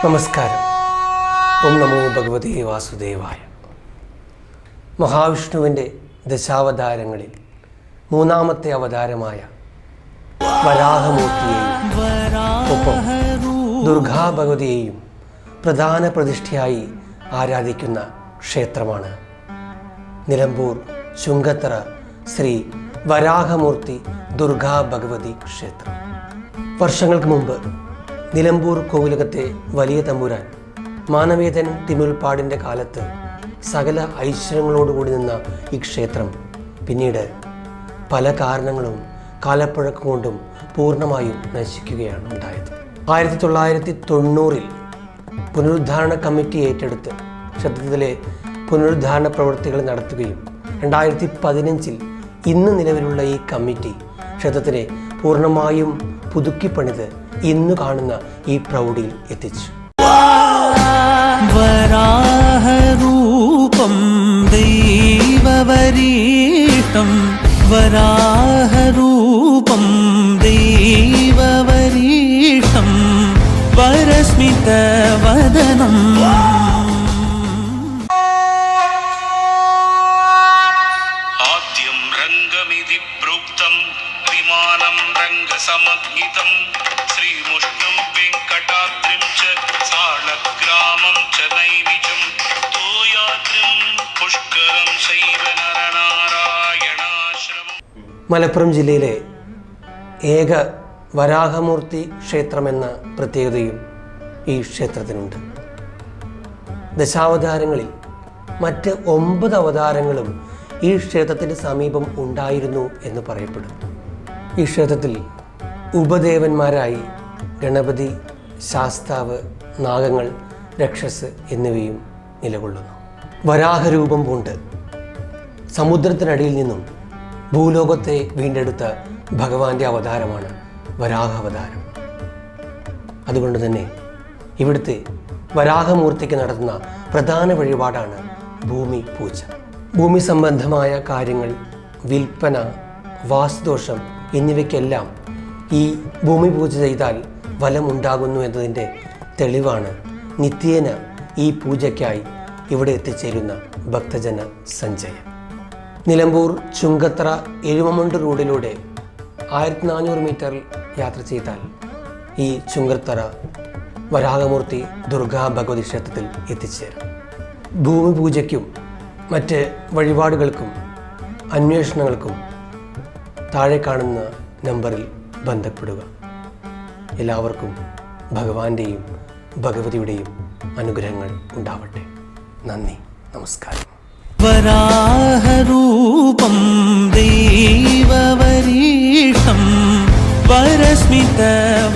നമസ്കാരം. ഓം നമോ ഭഗവതേ വാസുദേവായ. മഹാവിഷ്ണുവിൻ്റെ ദശാവതാരങ്ങളിൽ മൂന്നാമത്തെ അവതാരമായ വരാഹമൂർത്തിയെയും ഒപ്പം ദുർഗാഭഗവതിയെയും പ്രധാന പ്രതിഷ്ഠയായി ആരാധിക്കുന്ന ക്ഷേത്രമാണ് നിലമ്പൂർ ചുങ്കത്തറ ശ്രീ വരാഹമൂർത്തി ദുർഗാഭഗവതി ക്ഷേത്രം. വർഷങ്ങൾക്ക് മുമ്പ് നിലമ്പൂർ കോവിലകത്തെ വലിയ തമ്പുരാൻ മാനവേദൻ തിരുമുൽപ്പാടിൻ്റെ കാലത്ത് സകല ഐശ്വര്യങ്ങളോടുകൂടി നിന്ന ഈ ക്ഷേത്രം പിന്നീട് പല കാരണങ്ങളും കാലപ്പഴക്കം കൊണ്ടും പൂർണ്ണമായും നശിക്കുകയാണ് ഉണ്ടായത്. 1990 പുനരുദ്ധാരണ കമ്മിറ്റി ഏറ്റെടുത്ത് ക്ഷേത്രത്തിലെ പുനരുദ്ധാരണ പ്രവൃത്തികൾ നടത്തുകയും 2015 ഇന്ന് നിലവിലുള്ള ഈ കമ്മിറ്റി ക്ഷേത്രത്തിനെ പൂർണ്ണമായും പുതുക്കിപ്പണിത് ഇന്ന് കാണുന്ന ഈ പ്രൗഢിയിൽ എത്തിച്ചു. വരാഹരൂപം ദൈവവരീഷ്ടം വരാഹരൂപം ദൈവവരീഷ്ടം വരസ്മിതവദനം ആദ്യം രംഗമിതി പ്രോക്തം വിമാനം രംഗസമഗ്നിതം ശ്രീമുഷ്ണം വെങ്കടാദ്രിം ച സാളഗ്രാമം ച നൈമിജം തോയാദ്രിം പുഷ്കരം ശൈവ നരനാരായണാശ്രമം. മലപ്പുറം ജില്ലയിലെ ഏക വരാഹമൂർത്തി ക്ഷേത്രമെന്ന പ്രത്യേകതയും ഈ ക്ഷേത്രത്തിനുണ്ട്. ദശാവതാരങ്ങളിൽ മറ്റ് 9 അവതാരങ്ങളും ഈ ക്ഷേത്രത്തിന് സമീപം ഉണ്ടായിരുന്നു എന്ന് പറയപ്പെടുന്നു. ഈ ക്ഷേത്രത്തിൽ ഉപദേവന്മാരായി ഗണപതി, ശാസ്താവ്, നാഗങ്ങൾ, രക്ഷസ് എന്നിവയും നിലകൊള്ളുന്നു. വരാഹരൂപം പൂണ്ട് സമുദ്രത്തിനടിയിൽ നിന്നും ഭൂലോകത്തെ വീണ്ടെടുത്ത ഭഗവാന്റെ അവതാരമാണ് വരാഹാവതാരം. അതുകൊണ്ട് തന്നെ ഇവിടുത്തെ വരാഹമൂർത്തിക്ക് നടത്തുന്ന പ്രധാന വഴിപാടാണ് ഭൂമി പൂജ. ഭൂമി സംബന്ധമായ കാര്യങ്ങൾ, വിൽപ്പന, വാസ്തുദോഷം എന്നിവയ്ക്കെല്ലാം ഈ ഭൂമി പൂജ ചെയ്താൽ ഫലമുണ്ടാകുന്നു എന്നതിൻ്റെ തെളിവാണ് നിത്യേന ഈ പൂജയ്ക്കായി ഇവിടെ എത്തിച്ചേരുന്ന ഭക്തജന സഞ്ചയം. നിലമ്പൂർ ചുങ്കത്തറ എഴുമമുണ്ട് റോഡിലൂടെ 1400 മീറ്റർ യാത്ര ചെയ്താൽ ഈ ചുങ്കത്തറ വരാഹമൂർത്തി ദുർഗാ ഭഗവതി ക്ഷേത്രത്തിൽ എത്തിച്ചേരും. ഭൂമി പൂജയ്ക്കും മറ്റ് വഴിപാടുകൾക്കും അന്വേഷണങ്ങൾക്കും താഴെ കാണുന്ന നമ്പറിൽ ബന്ധപ്പെടുക. എല്ലാവർക്കും ഭഗവാന്റെയും ഭഗവതിയുടെയും അനുഗ്രഹങ്ങൾ ഉണ്ടാവട്ടെ. നന്ദി, നമസ്കാരം. വരാഹരൂപം ദൈവവരീഷ്ടം വരസ്മിതവദനം